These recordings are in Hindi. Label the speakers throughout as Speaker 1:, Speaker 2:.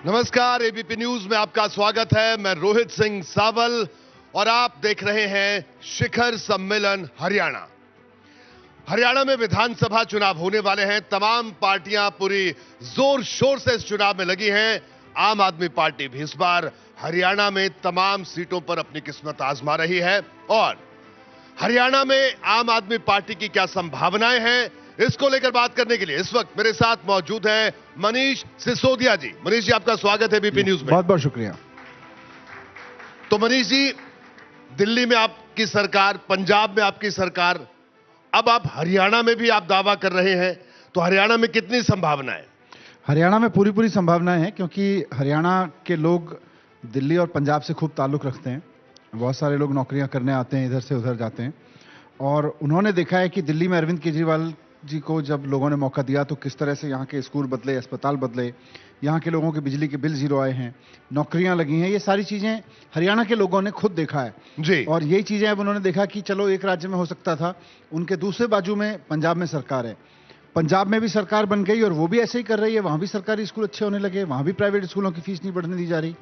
Speaker 1: नमस्कार, एबीपी न्यूज में आपका स्वागत है। मैं रोहित सिंह सावल और आप देख रहे हैं शिखर सम्मेलन हरियाणा। हरियाणा में विधानसभा चुनाव होने वाले हैं। तमाम पार्टियां पूरी जोर शोर से इस चुनाव में लगी हैं। आम आदमी पार्टी भी इस बार हरियाणा में तमाम सीटों पर अपनी किस्मत आजमा रही है। और हरियाणा में आम आदमी पार्टी की क्या संभावनाएं हैं, इसको लेकर बात करने के लिए इस वक्त मेरे साथ मौजूद हैं मनीष सिसोदिया जी। मनीष जी, आपका स्वागत है एबीपी न्यूज में।
Speaker 2: बहुत बहुत शुक्रिया।
Speaker 1: तो मनीष जी, दिल्ली में आपकी सरकार, पंजाब में आपकी सरकार, अब आप हरियाणा में भी आप दावा कर रहे हैं, तो हरियाणा में कितनी संभावनाएं?
Speaker 2: हरियाणा में पूरी संभावनाएं हैं, क्योंकि हरियाणा के लोग दिल्ली और पंजाब से खूब ताल्लुक रखते हैं। बहुत सारे लोग नौकरियां करने आते हैं, इधर से उधर जाते हैं, और उन्होंने देखा है कि दिल्ली में अरविंद केजरीवाल जी को जब लोगों ने मौका दिया तो किस तरह से यहाँ के स्कूल बदले, अस्पताल बदले, यहाँ के लोगों के बिजली के बिल जीरो आए हैं, नौकरियां लगी हैं। ये सारी चीजें हरियाणा के लोगों ने खुद देखा है
Speaker 1: जी।
Speaker 2: और यही चीजें अब उन्होंने देखा कि चलो एक राज्य में हो सकता था, उनके दूसरे बाजू में पंजाब में सरकार है। पंजाब में भी सरकार बन गई और वो भी ऐसे ही कर रही है। वहां भी सरकारी स्कूल अच्छे होने लगे, वहां भी प्राइवेट स्कूलों की फीस नहीं बढ़ने दी जा रही,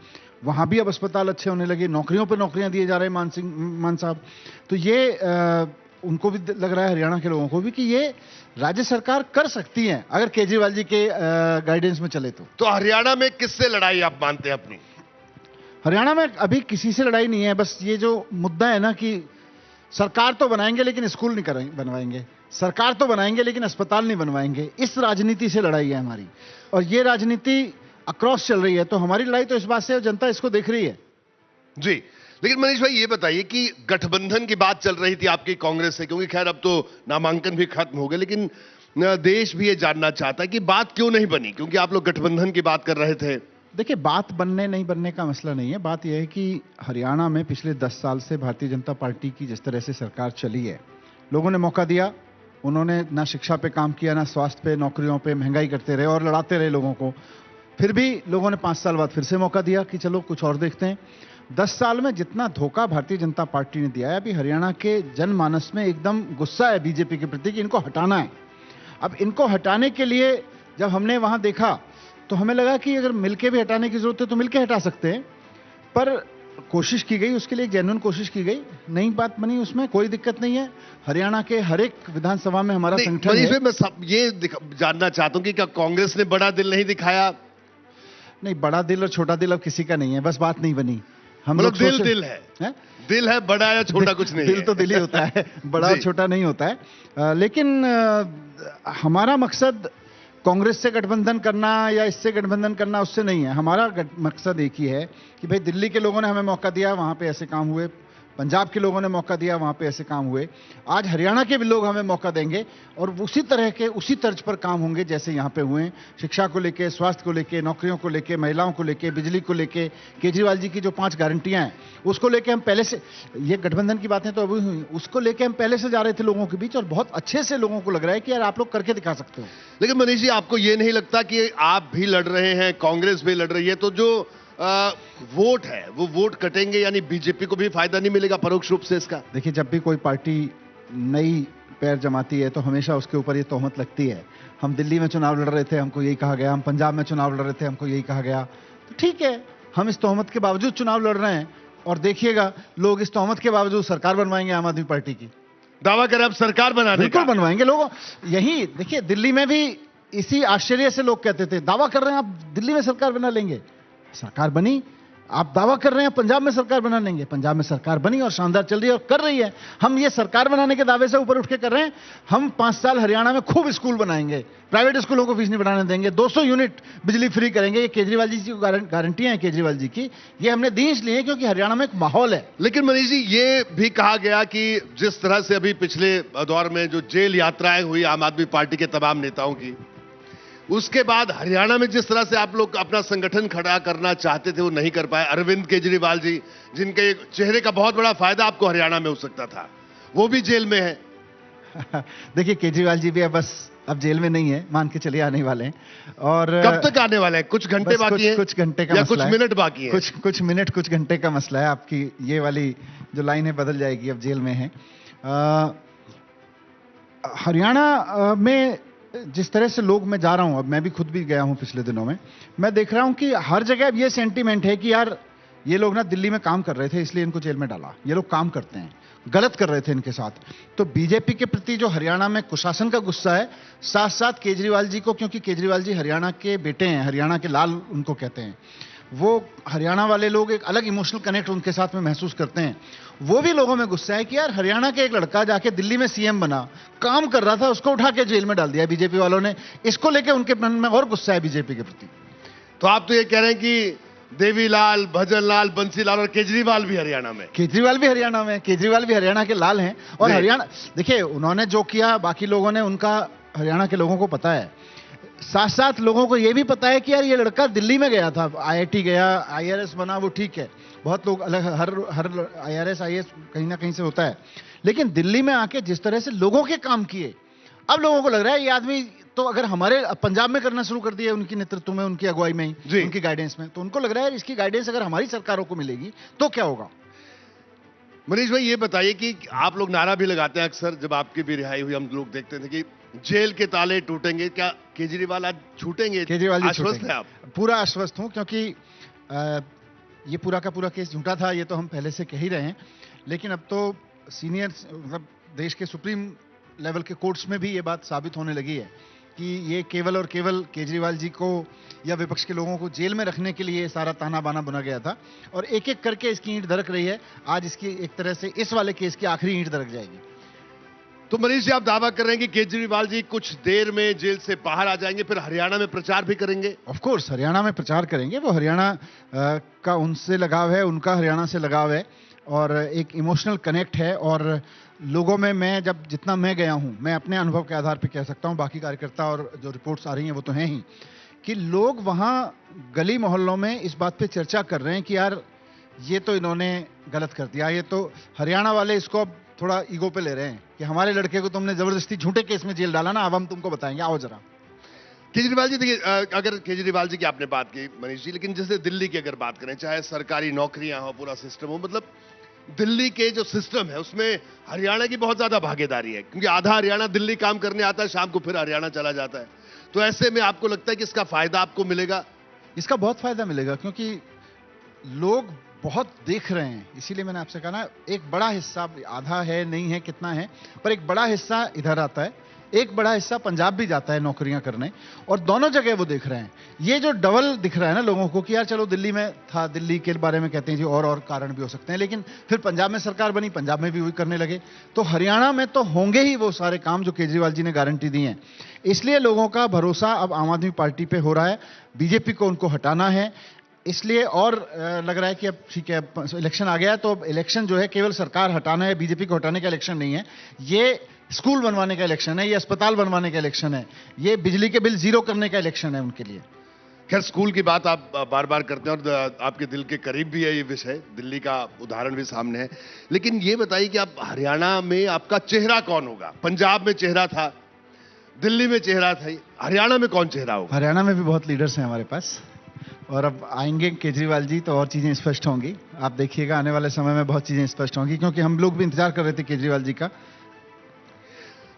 Speaker 2: वहां भी अब अस्पताल अच्छे होने लगे, नौकरियों पर नौकरियां दिए जा रहे हैं मान साहब। तो ये उनको भी लग रहा है, हरियाणा के लोगों को भी, कि ये राज्य सरकार कर सकती है अगर केजरीवाल जी के गाइडेंस में चले तो
Speaker 1: हरियाणा में किससे लड़ाई आप मानते हैं अपनी?
Speaker 2: हरियाणा में अभी किसी से लड़ाई नहीं है। बस ये जो मुद्दा है ना कि सरकार तो बनाएंगे लेकिन स्कूल नहीं बनवाएंगे, सरकार तो बनाएंगे लेकिन अस्पताल नहीं बनवाएंगे, इस राजनीति से लड़ाई है हमारी। और ये राजनीति अक्रॉस चल रही है, तो हमारी लड़ाई तो इस बात से जनता इसको देख रही है
Speaker 1: जी। लेकिन मनीष भाई, ये बताइए कि गठबंधन की बात चल रही थी आपकी कांग्रेस से, क्योंकि खैर अब तो नामांकन भी खत्म हो गए, लेकिन देश भी ये जानना चाहता है कि बात क्यों नहीं बनी, क्योंकि आप लोग गठबंधन की बात कर रहे थे।
Speaker 2: देखिए, बात बनने नहीं बनने का मसला नहीं है। बात यह है कि हरियाणा में पिछले 10 साल से भारतीय जनता पार्टी की जिस तरह से सरकार चली है, लोगों ने मौका दिया, उन्होंने ना शिक्षा पे काम किया, ना स्वास्थ्य पे, नौकरियों पे, महंगाई करते रहे और लड़ाते रहे लोगों को। फिर भी लोगों ने 5 साल बाद फिर से मौका दिया कि चलो कुछ और देखते हैं। 10 साल में जितना धोखा भारतीय जनता पार्टी ने दिया है, अभी हरियाणा के जनमानस में एकदम गुस्सा है बीजेपी के प्रति कि इनको हटाना है। अब इनको हटाने के लिए जब हमने वहां देखा तो हमें लगा कि अगर मिलके भी हटाने की जरूरत है तो मिलके हटा सकते हैं, पर कोशिश की गई, उसके लिए जेन्युइन कोशिश की गई, नई बात बनी, उसमें कोई दिक्कत नहीं है। हरियाणा के हर एक विधानसभा में हमारा संगठन है।
Speaker 1: मैं ये जानना चाहता हूं कि क्या कांग्रेस ने बड़ा दिल नहीं दिखाया?
Speaker 2: नहीं, बड़ा दिल और छोटा दिल अब किसी का नहीं है, बस बात नहीं बनी। हम लोग
Speaker 1: दिल है? दिल है, बड़ा या छोटा कुछ नहीं।
Speaker 2: दिल तो दिल ही होता है, बड़ा और छोटा नहीं होता है। लेकिन हमारा मकसद कांग्रेस से गठबंधन करना या इससे गठबंधन करना, उससे नहीं है। हमारा मकसद एक ही है कि भाई दिल्ली के लोगों ने हमें मौका दिया, वहां पे ऐसे काम हुए, पंजाब के लोगों ने मौका दिया, वहां पे ऐसे काम हुए, आज हरियाणा के भी लोग हमें मौका देंगे और उसी तरह के, उसी तर्ज पर काम होंगे जैसे यहां पे हुए। शिक्षा को लेके, स्वास्थ्य को लेके, नौकरियों को लेके, महिलाओं को लेके, बिजली को लेके, केजरीवाल जी की जो 5 गारंटियां हैं उसको लेके हम पहले से, ये गठबंधन की बातें तो अभी हुई, उसको लेके हम पहले से जा रहे थे लोगों के बीच और बहुत अच्छे से लोगों को लग रहा है कि यार आप लोग करके दिखा सकते हो।
Speaker 1: लेकिन मनीष जी, आपको ये नहीं लगता कि आप भी लड़ रहे हैं, कांग्रेस भी लड़ रही है, तो जो वोट है वो वोट कटेंगे, यानी बीजेपी को भी फायदा नहीं मिलेगा परोक्ष रूप से इसका?
Speaker 2: देखिए, जब भी कोई पार्टी नई पैर जमाती है तो हमेशा उसके ऊपर ये तोहमत लगती है। हम दिल्ली में चुनाव लड़ रहे थे, हमको यही कहा गया, हम पंजाब में चुनाव लड़ रहे थे, हमको यही कहा गया। तो ठीक है, हम इस तोहमत के बावजूद चुनाव लड़ रहे हैं और देखिएगा लोग इस तोहमत के बावजूद सरकार बनवाएंगे आम आदमी पार्टी की।
Speaker 1: दावा करें अब सरकार बनाने का?
Speaker 2: बिल्कुल बनवाएंगे लोग। यही देखिए, दिल्ली में भी इसी आश्चर्य से लोग कहते थे, दावा कर रहे हैं आप दिल्ली में सरकार बना लेंगे, सरकार बनी। आप दावा कर रहे हैं पंजाब में सरकार बना लेंगे, पंजाब में सरकार बनी और शानदार चल रही है और कर रही है। हम ये सरकार बनाने के दावे से ऊपर उठ के कर रहे हैं, हम 5 साल हरियाणा में खूब स्कूल बनाएंगे, प्राइवेट स्कूलों को फीस नहीं बढ़ाने देंगे, 200 यूनिट बिजली फ्री करेंगे। ये केजरीवाल जी की गारंटियां हैं, केजरीवाल जी की, ये हमने दी इसलिए क्योंकि हरियाणा में एक माहौल है।
Speaker 1: लेकिन मनीष जी, ये भी कहा गया कि जिस तरह से अभी पिछले दौर में जो जेल यात्राएं हुई आम आदमी पार्टी के तमाम नेताओं की, उसके बाद हरियाणा में जिस तरह से आप लोग अपना संगठन खड़ा करना चाहते थे वो नहीं कर पाए। अरविंद केजरीवाल जी, जिनके चेहरे का बहुत बड़ा फायदा आपको हरियाणा में हो सकता था, वो भी जेल में है।
Speaker 2: देखिए, केजरीवाल जी भी अब जेल में नहीं है, मान के चलिए आने वाले हैं। और
Speaker 1: कब तक आने वाले हैं? कुछ घंटे बाकी है,
Speaker 2: कुछ घंटे का
Speaker 1: या
Speaker 2: कुछ
Speaker 1: मिनट बाकी है?
Speaker 2: कुछ मिनट, कुछ घंटे का मसला है। आपकी ये वाली जो लाइन है बदल जाएगी, अब जेल में है। हरियाणा में जिस तरह से लोग, मैं जा रहा हूं, अब मैं भी खुद भी गया हूं पिछले दिनों में, मैं देख रहा हूं कि हर जगह अब ये सेंटीमेंट है कि यार ये लोग ना दिल्ली में काम कर रहे थे इसलिए इनको जेल में डाला, ये लोग काम करते हैं, गलत कर रहे थे इनके साथ। तो बीजेपी के प्रति जो हरियाणा में कुशासन का गुस्सा है, साथ साथ केजरीवाल जी को, क्योंकि केजरीवाल जी हरियाणा के बेटे हैं, हरियाणा के लाल उनको कहते हैं, वो हरियाणा वाले लोग एक अलग इमोशनल कनेक्ट उनके साथ में महसूस करते हैं। वो भी लोगों में गुस्सा है कि यार हरियाणा के एक लड़का जाके दिल्ली में सीएम बना, काम कर रहा था, उसको उठा के जेल में डाल दिया बीजेपी वालों ने। इसको लेके उनके मन में और गुस्सा है बीजेपी के प्रति।
Speaker 1: तो आप तो ये कह रहे हैं कि देवीलाल, भजनलाल, बंसीलाल और केजरीवाल भी हरियाणा में।
Speaker 2: केजरीवाल भी हरियाणा में, केजरीवाल भी हरियाणा के लाल हैं। और हरियाणा, देखिए उन्होंने जो किया बाकी लोगों ने, उनका हरियाणा के लोगों को पता है। साथ साथ लोगों को यह भी पता है कि यार ये लड़का दिल्ली में गया था, आईआईटी गया, आईआरएस बना, वो ठीक है, बहुत लोग अलग, हर आईआरएस आईएएस कहीं ना कहीं से होता है, लेकिन दिल्ली में आके जिस तरह से लोगों के काम किए, अब लोगों को लग रहा है ये आदमी तो अगर हमारे पंजाब में करना शुरू कर दिया उनकी नेतृत्व में, उनकी अगुवाई में ही, उनकी गाइडेंस में, तो उनको लग रहा है इसकी गाइडेंस अगर हमारी सरकारों को मिलेगी तो क्या होगा।
Speaker 1: मनीष भाई ये बताइए कि आप लोग नारा भी लगाते हैं अक्सर, जब आपकी भी रिहाई हुई हम लोग देखते थे कि जेल के ताले टूटेंगे, क्या केजरीवाल आज छूटेंगे?
Speaker 2: केजरीवाल जी
Speaker 1: आश्वस्त हैं आप?
Speaker 2: पूरा आश्वस्त हूं, क्योंकि ये पूरा का पूरा केस झूठा था, ये तो हम पहले से कह ही रहे हैं, लेकिन अब तो सीनियर, मतलब देश के सुप्रीम लेवल के कोर्ट्स में भी ये बात साबित होने लगी है कि ये केवल और केवल केजरीवाल जी को या विपक्ष के लोगों को जेल में रखने के लिए सारा ताना बाना बुना गया था, और एक एक करके इसकी ईंट दरक रही है। आज इसकी एक तरह से इस वाले केस की आखिरी ईंट दरक जाएगी।
Speaker 1: तो मनीष जी आप दावा कर रहे हैं कि केजरीवाल जी कुछ देर में जेल से बाहर आ जाएंगे, फिर हरियाणा में प्रचार भी करेंगे?
Speaker 2: ऑफ कोर्स हरियाणा में प्रचार करेंगे। वो हरियाणा का उनसे लगाव है, उनका हरियाणा से लगाव है, और एक इमोशनल कनेक्ट है। और लोगों में, मैं जब जितना मैं गया हूं, मैं अपने अनुभव के आधार पर कह सकता हूं, बाकी कार्यकर्ता और जो रिपोर्ट्स आ रही हैं वो तो हैं ही, कि लोग वहां गली मोहल्लों में इस बात पे चर्चा कर रहे हैं कि यार ये तो इन्होंने गलत कर दिया, ये तो हरियाणा वाले इसको अब थोड़ा ईगो पे ले रहे हैं कि हमारे लड़के को तुमने जबरदस्ती झूठे केस में जेल डाला ना, अब हम तुमको बताएंगे, आओ जरा।
Speaker 1: केजरीवाल जी देखिए, अगर केजरीवाल जी की आपने बात की मनीष जी, लेकिन जैसे दिल्ली की अगर बात करें, चाहे सरकारी नौकरियां हो, पूरा सिस्टम हो, मतलब दिल्ली के जो सिस्टम है उसमें हरियाणा की बहुत ज्यादा भागीदारी है, क्योंकि आधा हरियाणा दिल्ली काम करने आता है, शाम को फिर हरियाणा चला जाता है। तो ऐसे में आपको लगता है कि इसका फायदा आपको मिलेगा?
Speaker 2: इसका बहुत फायदा मिलेगा, क्योंकि लोग बहुत देख रहे हैं। इसीलिए मैंने आपसे कहा ना, एक बड़ा हिस्सा, आधा है नहीं है कितना है, पर एक बड़ा हिस्सा इधर आता है, एक बड़ा हिस्सा पंजाब भी जाता है नौकरियां करने, और दोनों जगह वो देख रहे हैं। ये जो डबल दिख रहा है ना लोगों को कि यार चलो दिल्ली में था, दिल्ली के बारे में कहते हैं जी, और कारण भी हो सकते हैं, लेकिन फिर पंजाब में सरकार बनी, पंजाब में भी वही करने लगे, तो हरियाणा में तो होंगे ही वो सारे काम जो केजरीवाल जी ने गारंटी दी है। इसलिए लोगों का भरोसा अब आम आदमी पार्टी पे हो रहा है, बीजेपी को उनको हटाना है, इसलिए और लग रहा है कि अब ठीक है, इलेक्शन आ गया है, तो अब इलेक्शन जो है केवल सरकार हटाना है, बीजेपी को हटाने का इलेक्शन नहीं है, ये स्कूल बनवाने का इलेक्शन है, ये अस्पताल बनवाने का इलेक्शन है, ये बिजली के बिल जीरो करने का इलेक्शन है उनके लिए।
Speaker 1: खैर, स्कूल की बात आप बार बार करते हैं और आपके दिल के करीब भी है ये विषय, दिल्ली का उदाहरण भी सामने है, लेकिन ये बताइए कि आप हरियाणा में आपका चेहरा कौन होगा? पंजाब में चेहरा था, दिल्ली में चेहरा था, हरियाणा में कौन चेहरा होगा?
Speaker 2: हरियाणा में भी बहुत लीडर्स हैं हमारे पास, और अब आएंगे केजरीवाल जी तो और चीजें स्पष्ट होंगी। आप देखिएगा आने वाले समय में बहुत चीजें स्पष्ट होंगी, क्योंकि हम लोग भी इंतजार कर रहे थे केजरीवाल जी का।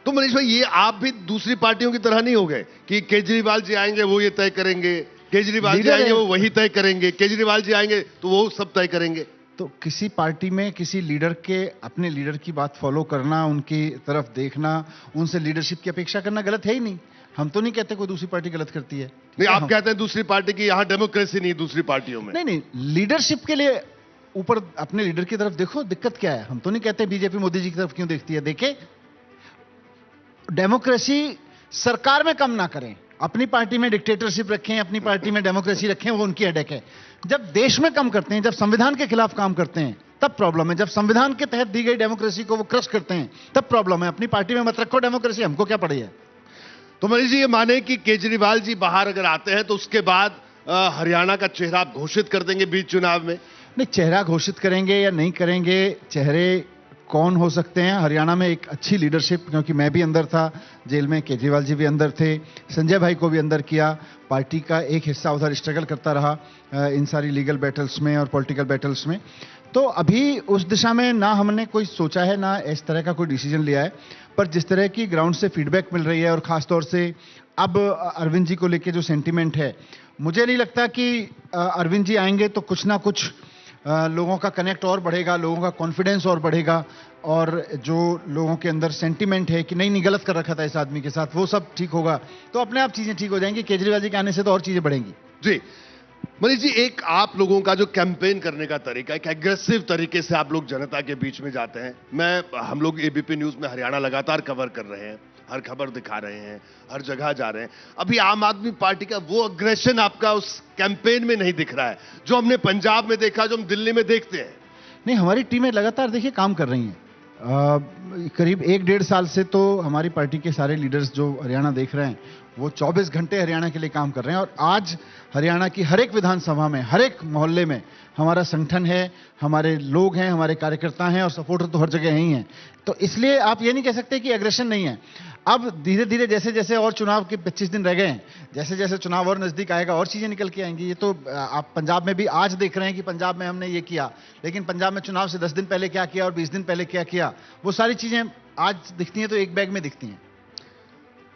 Speaker 1: तो मनीष भाई, ये आप भी दूसरी पार्टियों की तरह नहीं हो गए कि केजरीवाल जी आएंगे वो ये तय करेंगे, केजरीवाल जी आएंगे वो वही तय करेंगे, केजरीवाल जी आएंगे तो वो सब तय करेंगे?
Speaker 2: तो किसी पार्टी में किसी लीडर के, अपने लीडर की बात फॉलो करना, उनकी तरफ देखना, उनसे लीडरशिप की अपेक्षा करना गलत है ही नहीं। हम तो नहीं कहते कोई दूसरी पार्टी गलत करती है।
Speaker 1: नहीं, आप कहते हैं दूसरी पार्टी की यहां डेमोक्रेसी नहीं, दूसरी पार्टियों में।
Speaker 2: नहीं, लीडरशिप के लिए ऊपर अपने लीडर की तरफ देखो, दिक्कत क्या है? हम तो नहीं कहते बीजेपी मोदी जी की तरफ क्यों देखती है, देखे डेमोक्रेसी सरकार में कम ना करें, अपनी पार्टी में डिक्टेटरशिप रखें, अपनी पार्टी में डेमोक्रेसी रखें, वो उनकी हेडेक है। जब देश में कम करते हैं, जब संविधान के खिलाफ काम करते हैं, तब प्रॉब्लम है। जब संविधान के तहत दी गई डेमोक्रेसी को वो क्रश करते हैं, तब प्रॉब्लम है। अपनी पार्टी में मत रखो डेमोक्रेसी, हमको क्या पड़ी है।
Speaker 1: तो मनीष जी, ये माने कि केजरीवाल जी बाहर अगर आते हैं तो उसके बाद हरियाणा का चेहरा आप घोषित कर देंगे बीच चुनाव में?
Speaker 2: नहीं, चेहरा घोषित करेंगे या नहीं करेंगे, चेहरे कौन हो सकते हैं? हरियाणा में एक अच्छी लीडरशिप, क्योंकि मैं भी अंदर था जेल में, केजरीवाल जी भी अंदर थे, संजय भाई को भी अंदर किया, पार्टी का एक हिस्सा उधर स्ट्रगल करता रहा इन सारी लीगल बैटल्स में और पॉलिटिकल बैटल्स में। तो अभी उस दिशा में ना हमने कोई सोचा है, ना इस तरह का कोई डिसीजन लिया है, पर जिस तरह की ग्राउंड से फीडबैक मिल रही है और खासतौर से अब अरविंद जी को लेके जो सेंटीमेंट है, मुझे नहीं लगता कि अरविंद जी आएंगे तो कुछ ना कुछ लोगों का कनेक्ट और बढ़ेगा, लोगों का कॉन्फिडेंस और बढ़ेगा, और जो लोगों के अंदर सेंटीमेंट है कि नहीं नहीं गलत कर रखा था इस आदमी के साथ, वो सब ठीक होगा, तो अपने आप चीजें ठीक हो जाएंगी। केजरीवाल जी के आने से तो और चीजें बढ़ेंगी।
Speaker 1: जी मनीष जी, एक आप लोगों का जो कैंपेन करने का तरीका है, एक एग्रेसिव तरीके से आप लोग जनता के बीच में जाते हैं। हम लोग एबीपी न्यूज में हरियाणा लगातार कवर कर रहे हैं, हर खबर दिखा रहे हैं, हर जगह जा रहे हैं। अभी आम आदमी पार्टी का वो अग्रेशन आपका उस कैंपेन में नहीं दिख रहा है जो हमने पंजाब में देखा, जो हम दिल्ली में देखते हैं।
Speaker 2: नहीं, हमारी टीमें लगातार देखिए काम कर रही हैं। करीब 1-1.5 साल से तो हमारी पार्टी के सारे लीडर्स जो हरियाणा देख रहे हैं वो 24 घंटे हरियाणा के लिए काम कर रहे हैं, और आज हरियाणा की हर एक विधानसभा में, हर एक मोहल्ले में हमारा संगठन है, हमारे लोग हैं, हमारे कार्यकर्ता हैं, और सपोर्टर तो हर जगह ही हैं। तो इसलिए आप ये नहीं कह सकते कि एग्रेशन नहीं है। अब धीरे धीरे जैसे जैसे और चुनाव के 25 दिन रह गए हैं, जैसे जैसे चुनाव और नजदीक आएगा और चीजें निकल के आएंगी। ये तो आप पंजाब में भी आज देख रहे हैं कि पंजाब में हमने ये किया, लेकिन पंजाब में चुनाव से 10 दिन पहले क्या किया और 20 दिन पहले क्या किया, वो सारी चीजें आज दिखती हैं तो एक बैग में दिखती हैं।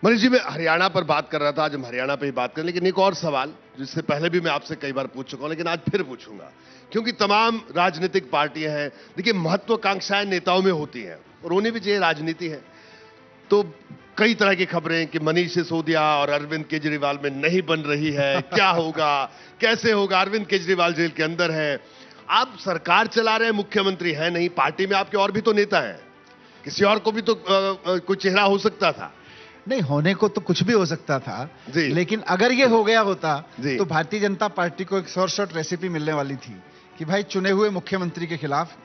Speaker 1: मनीष जी, मैं हरियाणा पर बात कर रहा था, आज हम हरियाणा पे ही बात करें, लेकिन एक और सवाल जिससे पहले भी मैं आपसे कई बार पूछ चुका हूं, लेकिन आज फिर पूछूंगा, क्योंकि तमाम राजनीतिक पार्टियां हैं। देखिए, महत्वाकांक्षाएं नेताओं में होती हैं और होनी भी चाहिए, राजनीति है। तो कई तरह की खबरें कि मनीष सिसोदिया और अरविंद केजरीवाल में नहीं बन रही है, क्या होगा, कैसे होगा, अरविंद केजरीवाल जेल के अंदर है, आप सरकार चला रहे हैं, मुख्यमंत्री है नहीं, पार्टी में आपके और भी तो नेता हैं, किसी और को भी तो कोई चेहरा हो सकता था।
Speaker 2: नहीं, होने को तो कुछ भी हो सकता था
Speaker 1: जी।
Speaker 2: लेकिन अगर ये हो गया होता
Speaker 1: जी।
Speaker 2: तो भारतीय जनता पार्टी को एक शॉर्ट रेसिपी मिलने वाली थी कि भाई चुने हुए मुख्यमंत्री के खिलाफ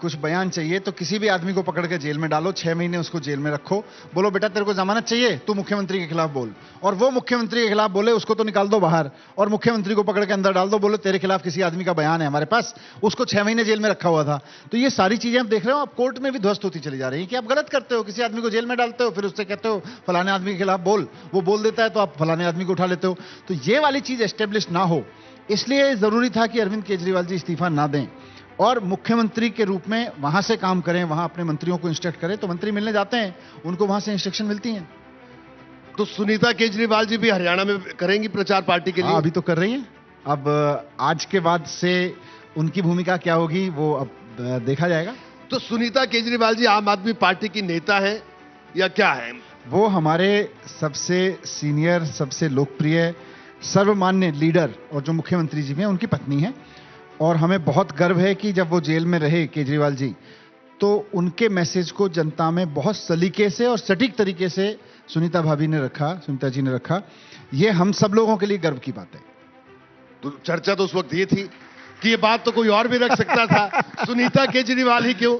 Speaker 2: कुछ बयान चाहिए तो किसी भी आदमी को पकड़ के जेल में डालो, 6 महीने उसको जेल में रखो, बोलो बेटा तेरे को जमानत चाहिए, तू मुख्यमंत्री के खिलाफ बोल, और वो मुख्यमंत्री के खिलाफ बोले, उसको तो निकाल दो बाहर और मुख्यमंत्री को पकड़ के अंदर डाल दो, बोलो तेरे खिलाफ किसी आदमी का बयान है हमारे पास, उसको 6 महीने जेल में रखा हुआ था। तो ये सारी चीजें आप देख रहे हो, आप कोर्ट में भी ध्वस्त होती चली जा रही है कि आप गलत करते हो, किसी आदमी को जेल में डालते हो, फिर उससे कहते हो फलाने आदमी के खिलाफ बोल, वो बोल देता है तो आप फलाने आदमी को उठा लेते हो। तो ये वाली चीज एस्टेब्लिश ना हो, इसलिए जरूरी था कि अरविंद केजरीवाल जी इस्तीफा ना दें और मुख्यमंत्री के रूप में वहां से काम करें, वहां अपने मंत्रियों को इंस्ट्रक्ट करें। तो मंत्री मिलने जाते हैं, उनको वहां से इंस्ट्रक्शन मिलती हैं।
Speaker 1: तो सुनीता केजरीवाल जी भी हरियाणा में करेंगी प्रचार पार्टी के लिए?
Speaker 2: अभी तो कर रही हैं। अब आज के बाद से उनकी भूमिका क्या होगी वो अब देखा जाएगा।
Speaker 1: तो सुनीता केजरीवाल जी आम आदमी पार्टी की नेता है या क्या है?
Speaker 2: वो हमारे सबसे सीनियर, सबसे लोकप्रिय, सर्वमान्य लीडर और जो मुख्यमंत्री जी हैं उनकी पत्नी है, और हमें बहुत गर्व है कि जब वो जेल में रहे केजरीवाल जी, तो उनके मैसेज को जनता में बहुत सलीके से और सटीक तरीके से सुनीता भाभी ने रखा, सुनीता जी ने रखा। ये हम सब लोगों के लिए गर्व की बात है।
Speaker 1: तो चर्चा तो उस वक्त ये थी कि ये बात तो कोई और भी रख सकता था, सुनीता केजरीवाल ही क्यों?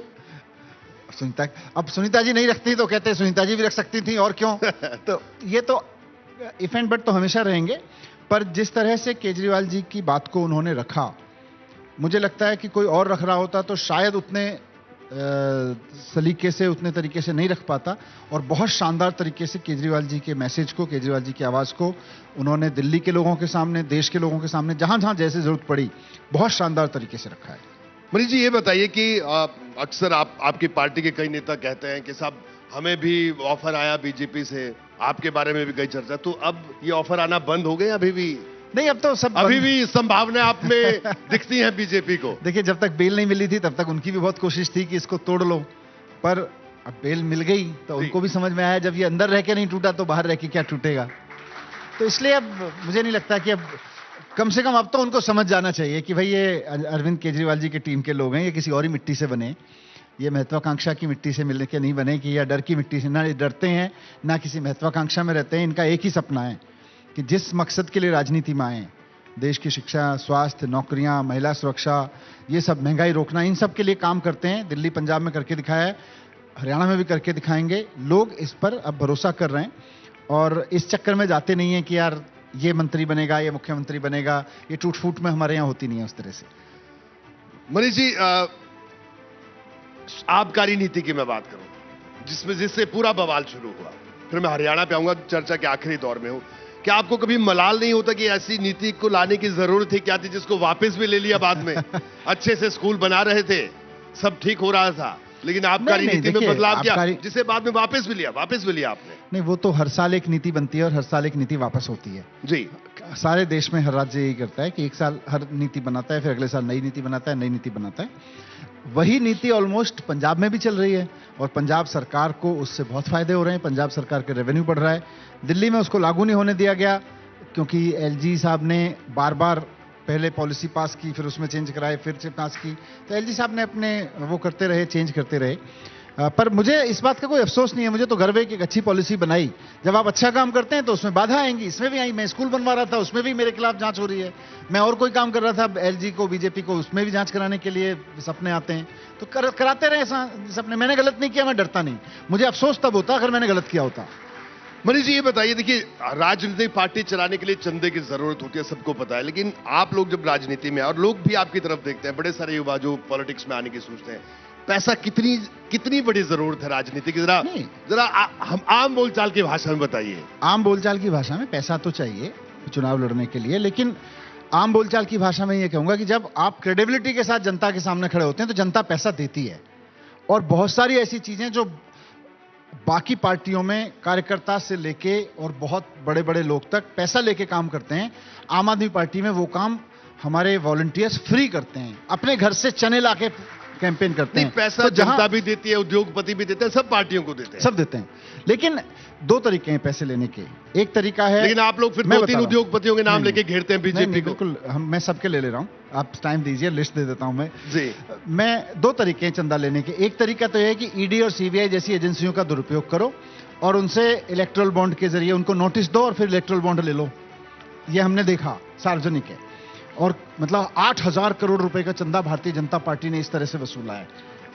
Speaker 2: अब सुनीता जी नहीं रखती तो कहते सुनीता जी भी रख सकती थी, और क्यों? तो ये तो इफ एंड बट तो हमेशा रहेंगे, पर जिस तरह से केजरीवाल जी की बात को उन्होंने रखा, मुझे लगता है कि कोई और रख रहा होता तो शायद उतने सलीके से, उतने तरीके से नहीं रख पाता, और बहुत शानदार तरीके से केजरीवाल जी के मैसेज को, केजरीवाल जी की आवाज को उन्होंने दिल्ली के लोगों के सामने, देश के लोगों के सामने, जहां जहां जैसे जरूरत पड़ी, बहुत शानदार तरीके से रखा है।
Speaker 1: मनीष जी, ये बताइए कि अक्सर आपकी पार्टी के कई नेता कहते हैं कि साहब हमें भी ऑफर आया बीजेपी से, आपके बारे में भी कई चर्चा, तो अब ये ऑफर आना बंद हो गए? अभी भी
Speaker 2: नहीं, अब तो सब
Speaker 1: अभी भी संभावना आप में दिखती है बीजेपी को?
Speaker 2: देखिए, जब तक बेल नहीं मिली थी तब तक उनकी भी बहुत कोशिश थी कि इसको तोड़ लो, पर अब बेल मिल गई तो उनको भी समझ में आया जब ये अंदर रह के नहीं टूटा तो बाहर रह के क्या टूटेगा। तो इसलिए अब मुझे नहीं लगता कि अब कम से कम अब तो उनको समझ जाना चाहिए कि भाई ये अरविंद केजरीवाल जी की टीम के लोग हैं, ये किसी और ही मिट्टी से बने, ये महत्वाकांक्षा की मिट्टी से मिलने के नहीं बने कि या डर की मिट्टी से, ना डरते हैं ना किसी महत्वाकांक्षा में रहते हैं। इनका एक ही सपना है कि जिस मकसद के लिए राजनीति में आए, देश की शिक्षा, स्वास्थ्य, नौकरियां, महिला सुरक्षा, ये सब, महंगाई रोकना, इन सब के लिए काम करते हैं। दिल्ली पंजाब में करके दिखाया है, हरियाणा में भी करके दिखाएंगे। लोग इस पर अब भरोसा कर रहे हैं और इस चक्कर में जाते नहीं है कि यार ये मंत्री बनेगा, ये मुख्यमंत्री बनेगा। ये टूट फूट में हमारे यहाँ होती नहीं है उस तरह से।
Speaker 1: मनीष जी, आबकारी नीति की मैं बात करूं, जिससे पूरा बवाल शुरू हुआ, फिर मैं हरियाणा पे आऊंगा, चर्चा के आखिरी दौर में हूं, कि क्या आपको कभी मलाल नहीं होता कि ऐसी नीति को लाने की जरूरत थी क्या थी, जिसको वापस भी ले लिया बाद में? अच्छे से स्कूल बना रहे थे, सब ठीक हो रहा था, लेकिन आबकारी नीति में बदलाव किया, जिसे बाद में वापस भी लिया आपने।
Speaker 2: नहीं, वो तो हर साल एक नीति बनती है और हर साल एक नीति वापस होती है
Speaker 1: जी।
Speaker 2: सारे देश में हर राज्य यही करता है कि एक साल हर नीति बनाता है, फिर अगले साल नई नीति बनाता है, नई नीति बनाता है। वही नीति ऑलमोस्ट पंजाब में भी चल रही है और पंजाब सरकार को उससे बहुत फायदे हो रहे हैं। पंजाब सरकार के रेवेन्यू बढ़ रहा है। दिल्ली में उसको लागू नहीं होने दिया गया क्योंकि एलजी साहब ने बार बार पहले पॉलिसी पास की, फिर उसमें चेंज कराए, फिर से पास की, तो एलजी साहब ने अपने वो करते रहे, चेंज करते रहे। पर मुझे इस बात का कोई अफसोस नहीं है। मुझे तो गर्व है कि एक अच्छी पॉलिसी बनाई। जब आप अच्छा काम करते हैं तो उसमें बाधा आएंगी, इसमें भी आई। मैं स्कूल बनवा रहा था, उसमें भी मेरे खिलाफ जांच हो रही है। मैं और कोई काम कर रहा था एलजी को, बीजेपी को, उसमें भी जांच कराने के लिए सपने आते हैं। तो कराते रहे सपने। मैंने गलत नहीं किया, मैं डरता नहीं। मुझे अफसोस तब होता अगर मैंने गलत किया होता।
Speaker 1: मनीष जी, ये बताइए, देखिए राजनीतिक पार्टी चलाने के लिए चंदे की जरूरत होती है, सबको पता है, लेकिन आप लोग जब राजनीति में, और लोग भी आपकी तरफ देखते हैं, बड़े सारे युवा जो पॉलिटिक्स में आने की सोचते हैं, पैसा कितनी बड़ी जरूरत है राजनीति की? जरा हम आम बोलचाल की भाषा में बताइए।
Speaker 2: आम बोलचाल की भाषा में पैसा तो चाहिए चुनाव लड़ने के लिए, लेकिन आम बोलचाल की भाषा में ये कहूंगा कि जब आप क्रेडिबिलिटी के साथ जनता के सामने खड़े होते हैं तो जनता पैसा देती है। और बहुत सारी ऐसी चीजें जो बाकी पार्टियों में कार्यकर्ता से लेके और बहुत बड़े बड़े लोग तक पैसा लेके काम करते हैं, आम आदमी पार्टी में वो काम हमारे वॉलंटियर्स फ्री करते हैं। अपने घर से चने लाके कैंपेन करते हैं।
Speaker 1: पैसा तो जनता भी देती है, उद्योगपति भी देते हैं, सब पार्टियों को देते हैं,
Speaker 2: सब देते हैं। लेकिन दो तरीके हैं पैसे लेने के। एक तरीका है,
Speaker 1: लेकिन आप लोग फिर 2-3 उद्योगपतियों के नाम लेके घेरते हैं बीजेपी को।
Speaker 2: बिल्कुल, मैं सबके ले रहा हूं। आप टाइम दीजिए, लिस्ट दे देता हूं मैं
Speaker 1: जी।
Speaker 2: मैं दो तरीके हैं चंदा लेने के। एक तरीका तो यह है कि ईडी और सीबीआई जैसी एजेंसियों का दुरुपयोग करो और उनसे इलेक्टोरल बॉन्ड के जरिए उनको नोटिस दो और फिर इलेक्टोरल बॉन्ड ले लो। यह हमने देखा, सार्वजनिक है। और मतलब 8,000 करोड़ रुपए का चंदा भारतीय जनता पार्टी ने इस तरह से वसूला है,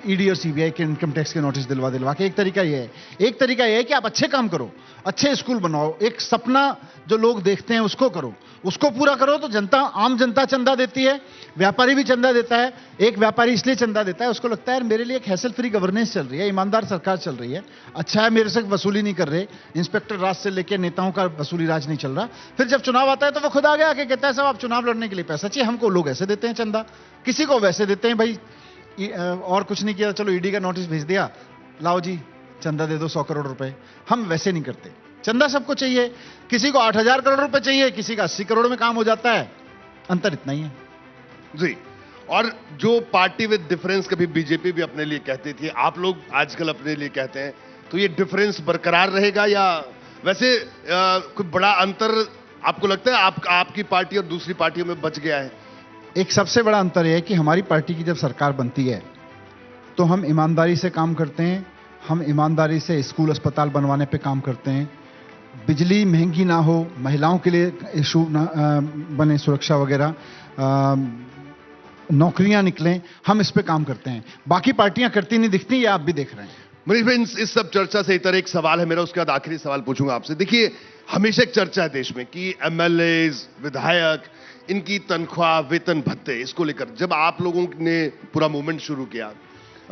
Speaker 2: ईडी और सीबीआई के इनकम टैक्स के नोटिस दिलवा के। एक तरीका यह है। एक तरीका यह है कि आप अच्छे काम करो, अच्छे स्कूल बनाओ, एक सपना जो लोग देखते हैं उसको करो, उसको पूरा करो। तो जनता, आम जनता चंदा देती है, व्यापारी भी चंदा देता है। एक व्यापारी इसलिए चंदा देता है, उसको लगता है मेरे लिए एक हैसल फ्री गवर्नेंस चल रही है, ईमानदार सरकार चल रही है, अच्छा है, मेरे से वसूली नहीं कर रहे, इंस्पेक्टर राज से लेकर नेताओं का वसूली राज नहीं चल रहा। फिर जब चुनाव आता है तो वो खुद आगे आके कहता है साहब आप चुनाव लड़ने के लिए पैसा चाहिए हमको, लोग ऐसे देते हैं चंदा, किसी को वैसे देते हैं भाई, और कुछ नहीं किया, चलो ईडी का नोटिस भेज दिया, लाओ जी चंदा दे दो 100 करोड़ रुपए। हम वैसे नहीं करते। चंदा सबको चाहिए। किसी को 8,000 करोड़ रुपए चाहिए, किसी का 80 करोड़ में काम हो जाता है। अंतर इतना ही है
Speaker 1: जी। और जो पार्टी विद डिफरेंस कभी बीजेपी भी अपने लिए कहती थी, आप लोग आजकल अपने लिए कहते हैं, तो ये डिफरेंस बरकरार रहेगा या वैसे कोई बड़ा अंतर आपको लगता है आपकी पार्टी और दूसरी पार्टियों में बच गया है?
Speaker 2: एक सबसे बड़ा अंतर यह है कि हमारी पार्टी की जब सरकार बनती है तो हम ईमानदारी से काम करते हैं। हम ईमानदारी से स्कूल अस्पताल बनवाने पे काम करते हैं, बिजली महंगी ना हो, महिलाओं के लिए इशू ना बने, सुरक्षा वगैरह, नौकरियां निकलें, हम इस पे काम करते हैं। बाकी पार्टियां करती नहीं दिखती, ये आप भी देख रहे हैं।
Speaker 1: मनीष भाई, इस सब चर्चा से इतर एक सवाल है मेरा, उसके बाद आखिरी सवाल पूछूंगा आपसे। देखिए, हमेशा एक चर्चा है देश में कि एमएलएज, विधायक, इनकी तनख्वाह, वेतन, भत्ते, इसको लेकर जब आप लोगों ने पूरा मूवमेंट शुरू किया,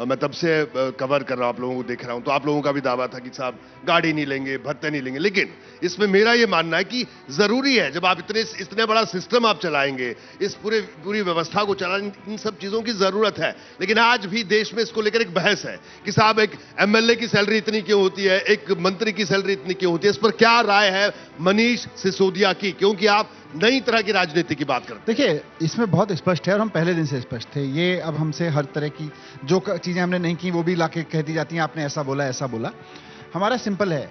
Speaker 1: मैं तब से कवर कर रहा हूं, आप लोगों को देख रहा हूं, तो आप लोगों का भी दावा था कि साहब गाड़ी नहीं लेंगे, भत्ते नहीं लेंगे। लेकिन इसमें मेरा ये मानना है कि जरूरी है, जब आप इतने बड़ा सिस्टम आप चलाएंगे, इस पूरी व्यवस्था को चलाने, इन सब चीजों की जरूरत है। लेकिन आज भी देश में इसको लेकर एक बहस है कि साहब एक एमएलए की सैलरी इतनी क्यों होती है, एक मंत्री की सैलरी इतनी क्यों होती है? इस पर क्या राय है मनीष सिसोदिया की, क्योंकि आप नई तरह की राजनीति की बात करते हैं?
Speaker 2: देखिए, इसमें बहुत स्पष्ट है और हम पहले दिन से स्पष्ट थे। ये अब हमसे हर तरह की जो चीजें हमने नहीं की वो भी लाके कह दी जाती हैं, आपने ऐसा बोला, ऐसा बोला। हमारा सिंपल है,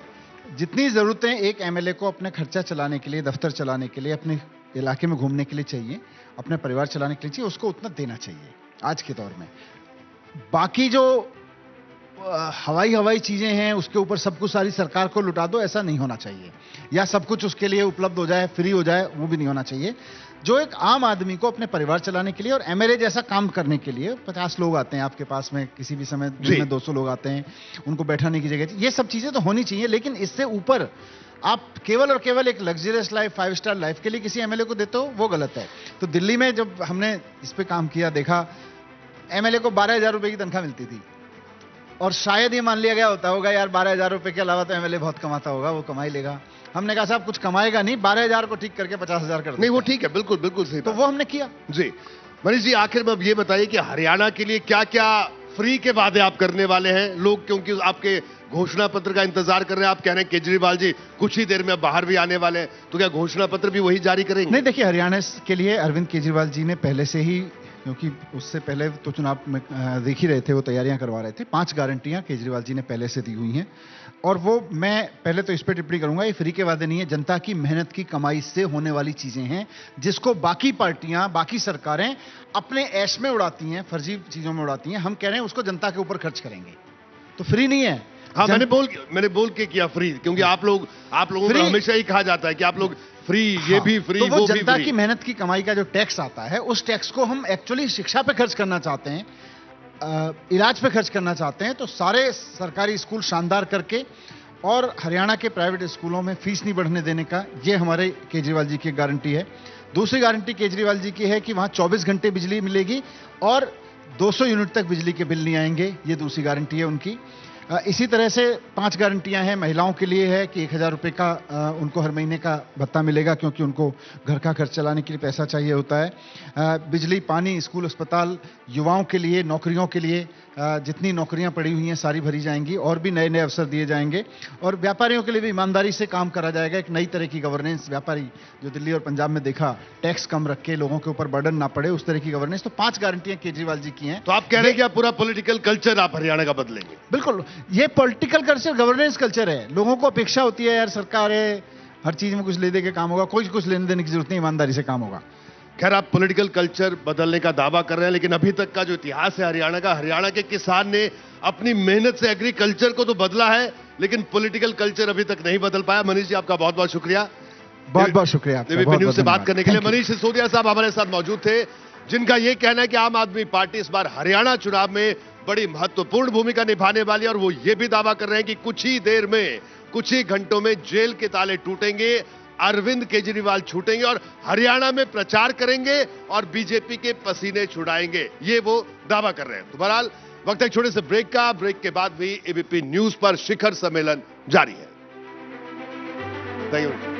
Speaker 2: जितनी जरूरतें एक एमएलए को अपने खर्चा चलाने के लिए, दफ्तर चलाने के लिए, अपने इलाके में घूमने के लिए चाहिए, अपने परिवार चलाने के लिए चाहिए, उसको उतना देना चाहिए आज के दौर में। बाकी जो हवाई चीजें हैं उसके ऊपर सब कुछ सारी सरकार को लुटा दो, ऐसा नहीं होना चाहिए। या सब कुछ उसके लिए उपलब्ध हो जाए, फ्री हो जाए, वो भी नहीं होना चाहिए। जो एक आम आदमी को अपने परिवार चलाने के लिए और एमएलए जैसा काम करने के लिए, 50 लोग आते हैं आपके पास में, किसी भी समय दिन में 200 लोग आते हैं, उनको बैठाने की जगह, ये सब चीजें तो होनी चाहिए। लेकिन इससे ऊपर आप केवल और केवल एक लग्जरियस लाइफ, 5 स्टार लाइफ के लिए किसी एमएलए को देते हो, वो गलत है। तो दिल्ली में जब हमने इस पे काम किया, देखा एमएलए को 12,000 रुपए की तनख्वाह मिलती थी और शायद ये मान लिया गया होता होगा यार 12,000 रुपए के अलावा तो एमएलए बहुत कमाता होगा, वो कमा ही लेगा। हमने कहा साहब कुछ कमाएगा नहीं, 12,000 को ठीक करके 50,000 कर दो।
Speaker 1: नहीं वो ठीक है, बिल्कुल बिल्कुल सही
Speaker 2: तो
Speaker 1: बात।
Speaker 2: वो हमने किया
Speaker 1: जी मनीष जी, आखिर में अब ये बताइए कि हरियाणा के लिए क्या क्या फ्री के वादे आप करने वाले हैं? लोग क्योंकि आपके घोषणा पत्र का इंतजार कर रहे हैं, आप कह रहे हैं केजरीवाल जी कुछ ही देर में बाहर भी आने वाले हैं, तो क्या घोषणा पत्र भी वही जारी करेंगे?
Speaker 2: नहीं, देखिए हरियाणा के लिए अरविंद केजरीवाल जी ने पहले से ही, क्योंकि उससे पहले तो चुनाव में देख ही रहे थे, वो तैयारियां करवा रहे थे, 5 गारंटियां केजरीवाल जी ने पहले से दी हुई हैं। और वो मैं पहले तो इस पे टिप्पणी करूंगा, ये फ्री के वादे नहीं है, जनता की मेहनत की कमाई से होने वाली चीजें हैं, जिसको बाकी पार्टियां, बाकी सरकारें अपने ऐश में उड़ाती हैं, फर्जी चीजों में उड़ाती हैं। हम कह रहे हैं उसको जनता के ऊपर खर्च करेंगे, तो फ्री नहीं है।
Speaker 1: हाँ मैंने बोल के किया फ्री, क्योंकि आप लोगों को हमेशा ही कहा जाता है कि आप लोग फ्री, ये भी फ्री,
Speaker 2: तो वो
Speaker 1: भी
Speaker 2: जनता
Speaker 1: फ्री।
Speaker 2: की मेहनत की कमाई का जो टैक्स आता है, उस टैक्स को हम एक्चुअली शिक्षा पे खर्च करना चाहते हैं, इलाज पे खर्च करना चाहते हैं। तो सारे सरकारी स्कूल शानदार करके और हरियाणा के प्राइवेट स्कूलों में फीस नहीं बढ़ने देने का, ये हमारे केजरीवाल जी की गारंटी है। दूसरी गारंटी केजरीवाल जी की है कि वहां 24 घंटे बिजली मिलेगी और 200 यूनिट तक बिजली के बिल नहीं आएंगे, ये दूसरी गारंटी है उनकी। इसी तरह से 5 गारंटियां हैं। महिलाओं के लिए है कि 1,000 रुपए का उनको हर महीने का भत्ता मिलेगा, क्योंकि उनको घर का खर्च चलाने के लिए पैसा चाहिए होता है। बिजली, पानी, स्कूल, अस्पताल, युवाओं के लिए, नौकरियों के लिए जितनी नौकरियां पड़ी हुई हैं सारी भरी जाएंगी और भी नए नए अवसर दिए जाएंगे। और व्यापारियों के लिए भी ईमानदारी से काम करा जाएगा, एक नई तरह की गवर्नेंस। व्यापारी जो दिल्ली और पंजाब में देखा, टैक्स कम रख के लोगों के ऊपर बर्डन ना पड़े, उस तरह की गवर्नेंस। तो 5 गारंटियां केजरीवाल जी की हैं।
Speaker 1: तो आप कह रहे हैं कि आप पूरा पॉलिटिकल कल्चर आप हरियाणा का बदलेंगे?
Speaker 2: बिल्कुल, ये पॉलिटिकल कल्चर, गवर्नेंस कल्चर है। लोगों को अपेक्षा होती है यार सरकार है, हर चीज में कुछ ले दे के काम होगा, कोई कुछ लेने देने की जरूरत नहीं, ईमानदारी से काम होगा।
Speaker 1: खैर आप पॉलिटिकल कल्चर बदलने का दावा कर रहे हैं, लेकिन अभी तक का जो इतिहास है हरियाणा का, हरियाणा के किसान ने अपनी मेहनत से एग्रीकल्चर को तो बदला है, लेकिन पॉलिटिकल कल्चर अभी तक नहीं बदल पाया। मनीष जी आपका बहुत बहुत शुक्रिया,
Speaker 2: बहुत बहुत शुक्रिया
Speaker 1: एबीपी न्यूज से बात करने के लिए। मनीष सिसोदिया साहब हमारे साथ मौजूद थे, जिनका यह कहना है कि आम आदमी पार्टी इस बार हरियाणा चुनाव में बड़ी महत्वपूर्ण भूमिका निभाने वाली है, और वो ये भी दावा कर रहे हैं कि कुछ ही देर में, कुछ ही घंटों में जेल के ताले टूटेंगे, अरविंद केजरीवाल छूटेंगे और हरियाणा में प्रचार करेंगे और बीजेपी के पसीने छुड़ाएंगे, ये वो दावा कर रहे हैं। तो बहरहाल वक्त एक छोटे से ब्रेक का, ब्रेक के बाद भी एबीपी न्यूज पर शिखर सम्मेलन जारी है। Thank you.